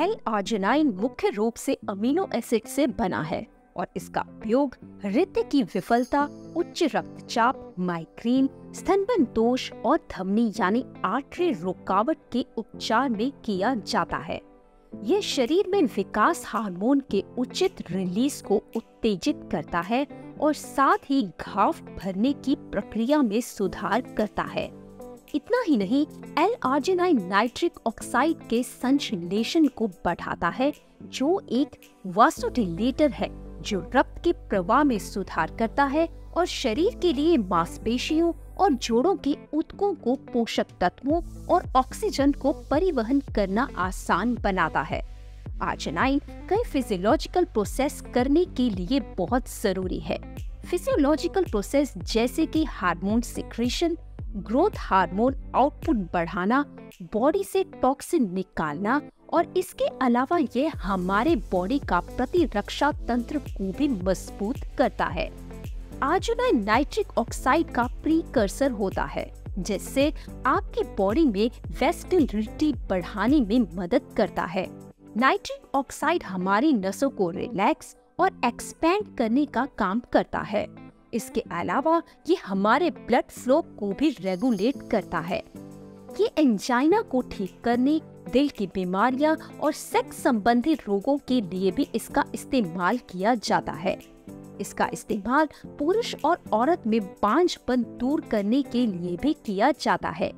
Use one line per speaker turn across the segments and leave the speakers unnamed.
L-आर्जिनाइन मुख्य रूप से अमीनो एसिड से बना है और इसका उपयोग हृदय की विफलता, उच्च रक्तचाप, माइग्रेन, स्तनबन दोष और धमनी यानी आर्टरी रुकावट के उपचार में किया जाता है। यह शरीर में विकास हार्मोन के उचित रिलीज को उत्तेजित करता है और साथ ही घाव भरने की प्रक्रिया में सुधार करता है। इतना ही नहीं, L-आर्जिनाइन नाइट्रिक ऑक्साइड के संश्लेषण को बढ़ाता है, जो एक वासोडिलेटर है जो रक्त के प्रवाह में सुधार करता है और शरीर के लिए मांसपेशियों और जोड़ों के ऊतकों को पोषक तत्वों और ऑक्सीजन को परिवहन करना आसान बनाता है। आर्जिनाइन कई फिजियोलॉजिकल प्रोसेस करने के लिए बहुत जरूरी है। फिजियोलॉजिकल प्रोसेस जैसे कि hormone secretion, growth hormone output बढ़ाना, बॉडी से टॉक्सिन निकालना और इसके अलावा ये हमारे बॉडी का प्रतिरक्षा तंत्र को भी मजबूत करता है। आर्जिनाइन नाइट्रिक ऑक्साइड का प्रीकर्सर होता है, जिससे आपकी बॉडी में वेस्टिलिटी बढ़ाने में मदद करता है। नाइट्रिक ऑक्साइड हमारी नसों को रिलैक्स और एक्सपैंड करने का काम करता है। इसके अलावा ये हमारे ब्लड फ्लो को भी रेगुलेट करता है। ये एंजाइना को ठीक करने, दिल की बीमारियां और सेक्स संबंधी रोगों के लिए भी इसका इस्तेमाल किया जाता है। इसका इस्तेमाल पुरुष और औरत में बांझपन दूर करने के लिए भी किया जाता है।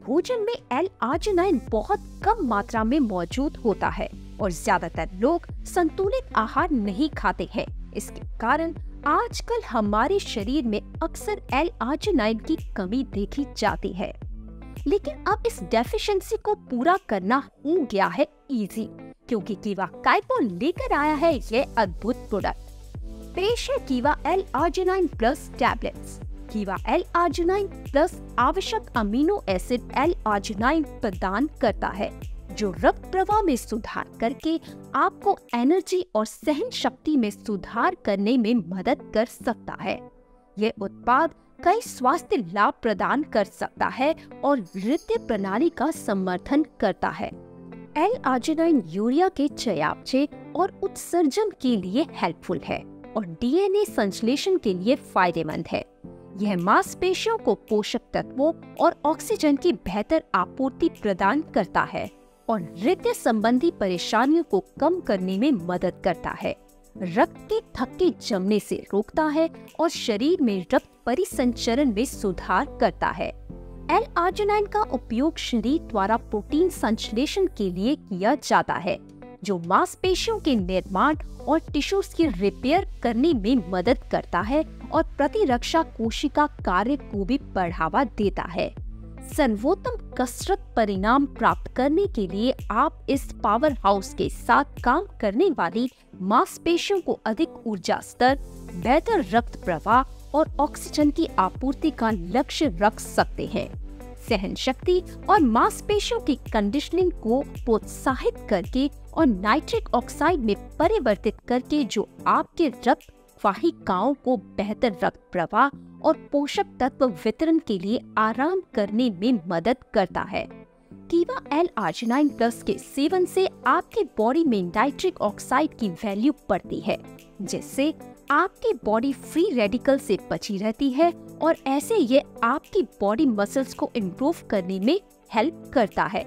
भोजन में L-आर्जिनाइन बहुत कम मात्रा में मौजूद होता है और ज्यादातर लोग संतुलित आहार नहीं खाते हैं। इसके कारण आजकल हमारे शरीर में अक्सर L-आर्जिनाइन की कमी देखी जाती है। लेकिन अब इस डेफिशिएंसी को पूरा करना हो गया है इजी, क्योंकि कीवा काइपो लेकर आया है ये अद्भुत प्रोडक्ट। पेश है कीवा L-आर्जिनाइन प्लस टैबलेट्स। कीवा L-आर्जिनाइन प्लस आवश्यक अमीनो एसिड L-आर्जिनाइन प्रदान करता है, जो रक्त प्रवाह में सुधार करके आपको एनर्जी और सहन शक्ति में सुधार करने में मदद कर सकता है। ये उत्पाद कई स्वास्थ्य लाभ प्रदान कर सकता है और हृदय प्रणाली का समर्थन करता है। L-आर्जिनाइन यूरिया के चयापचय और उत्सर्जन के लिए हेल्पफुल है और DNA संश्लेषण के लिए फायदेमंद है। यह मांसपेशियों को पोषक तत्वों और ऑक्सीजन की बेहतर आपूर्ति प्रदान करता है और हृदय संबंधी परेशानियों को कम करने में मदद करता है। रक्त के थक्के जमने से रोकता है और शरीर में रक्त परिसंचरण में सुधार करता है। L-आर्जिनाइन का उपयोग शरीर द्वारा प्रोटीन संश्लेषण के लिए किया जाता है, जो मांसपेशियों के निर्माण और टिश्यूज की रिपेयर करने में मदद करता है और प्रतिरक्षा कोशिका कार्य को भी बढ़ावा देता है। सर्वोत्तम कसरत परिणाम प्राप्त करने के लिए आप इस पावर हाउस के साथ काम करने वाली मांसपेशियों को अधिक ऊर्जा स्तर, बेहतर रक्त प्रवाह और ऑक्सीजन की आपूर्ति का लक्ष्य रख सकते हैं। सहन शक्ति और मांसपेशियों की कंडीशनिंग को प्रोत्साहित करके और नाइट्रिक ऑक्साइड में परिवर्तित करके, जो आपके रक्त वाहिकाओं को बेहतर रक्त प्रवाह और पोषक तत्व वितरण के लिए आराम करने में मदद करता है। कीवा L-आर्जिनाइन प्लस के सेवन से आपकी बॉडी में नाइट्रिक ऑक्साइड की वैल्यू बढ़ती है, जिससे आपकी बॉडी फ्री रेडिकल से बची रहती है और ऐसे ये आपकी बॉडी मसल्स को इम्प्रूव करने में हेल्प करता है।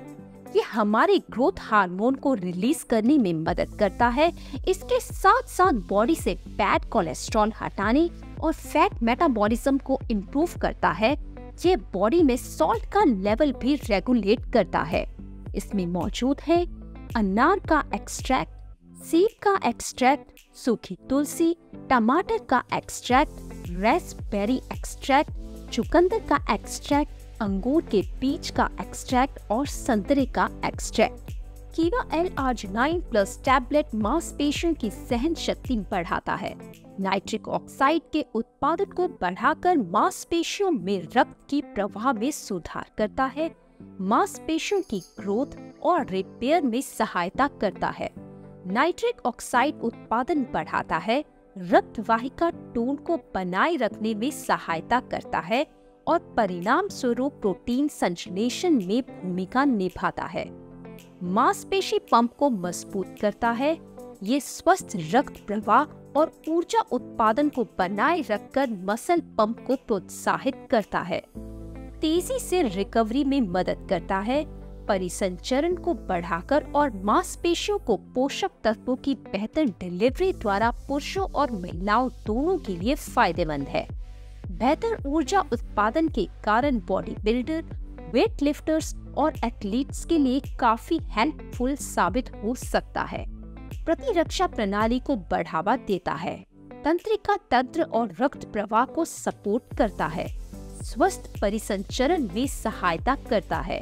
ये हमारे ग्रोथ हार्मोन को रिलीज करने में मदद करता है। इसके साथ साथ बॉडी से बैड कोलेस्ट्रॉल हटाने और फैट मेटाबॉलिज्म को इम्प्रूव करता है। ये बॉडी में सॉल्ट का लेवल भी रेगुलेट करता है। इसमें मौजूद है अनार का एक्सट्रैक्ट, सेब का एक्सट्रैक्ट, सूखी तुलसी, टमाटर का एक्सट्रैक्ट, रास्पबेरी एक्सट्रैक्ट, चुकंदर का एक्सट्रैक्ट, अंगूर के बीज का एक्सट्रैक्ट और संतरे का एक्सट्रैक्ट। कीवा L-आर्जिनाइन प्लस टैबलेट मांसपेशियों की सहन शक्ति बढ़ाता है, नाइट्रिक ऑक्साइड के उत्पादन को बढ़ाकर मांसपेशियों में रक्त की प्रवाह में सुधार करता है, मांसपेशियों की ग्रोथ और रिपेयर में सहायता करता है। नाइट्रिक ऑक्साइड उत्पादन बढ़ाता है, रक्त वाहिका टोन को बनाए रखने में सहायता करता है और परिणाम स्वरूप प्रोटीन संश्लेषण में भूमिका निभाता है। मांसपेशी पंप को मजबूत करता है। ये स्वस्थ रक्त प्रवाह और ऊर्जा उत्पादन को बनाए रखकर मसल पंप को प्रोत्साहित करता है। तेजी से रिकवरी में मदद करता है, परिसंचरण को बढ़ाकर और मांसपेशियों को पोषक तत्वों की बेहतर डिलीवरी द्वारा पुरुषों और महिलाओं दोनों के लिए फायदेमंद है। बेहतर ऊर्जा उत्पादन के कारण बॉडी बिल्डर, वेट लिफ्टर्स और एथलीट्स के लिए काफी हेल्पफुल साबित हो सकता है। प्रतिरक्षा प्रणाली को बढ़ावा देता है, तंत्रिका तंत्र और रक्त प्रवाह को सपोर्ट करता है, स्वस्थ परिसंचरण में सहायता करता है,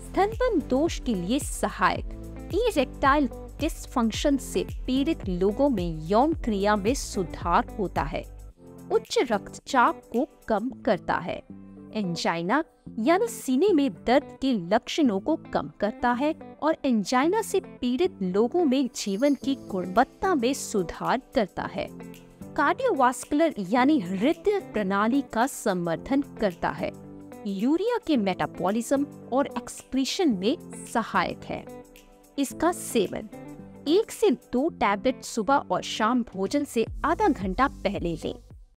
स्तनपान दोष के लिए सहायक, इरेक्टाइल डिसफंक्शन से पीड़ित लोगों में यौन क्रिया में सुधार होता है, उच्च रक्तचाप को कम करता है, एंजाइना यानी सीने में दर्द के लक्षणों को कम करता है और एंजाइना से पीड़ित लोगों में जीवन की गुणवत्ता में सुधार करता है। कार्डियोवास्कुलर यानी हृदय प्रणाली का समर्थन करता है, यूरिया के मेटाबॉलिज्म और एक्सक्रीशन में सहायक है। इसका सेवन 1 से 2 टैबलेट सुबह और शाम भोजन से आधा घंटा पहले लें।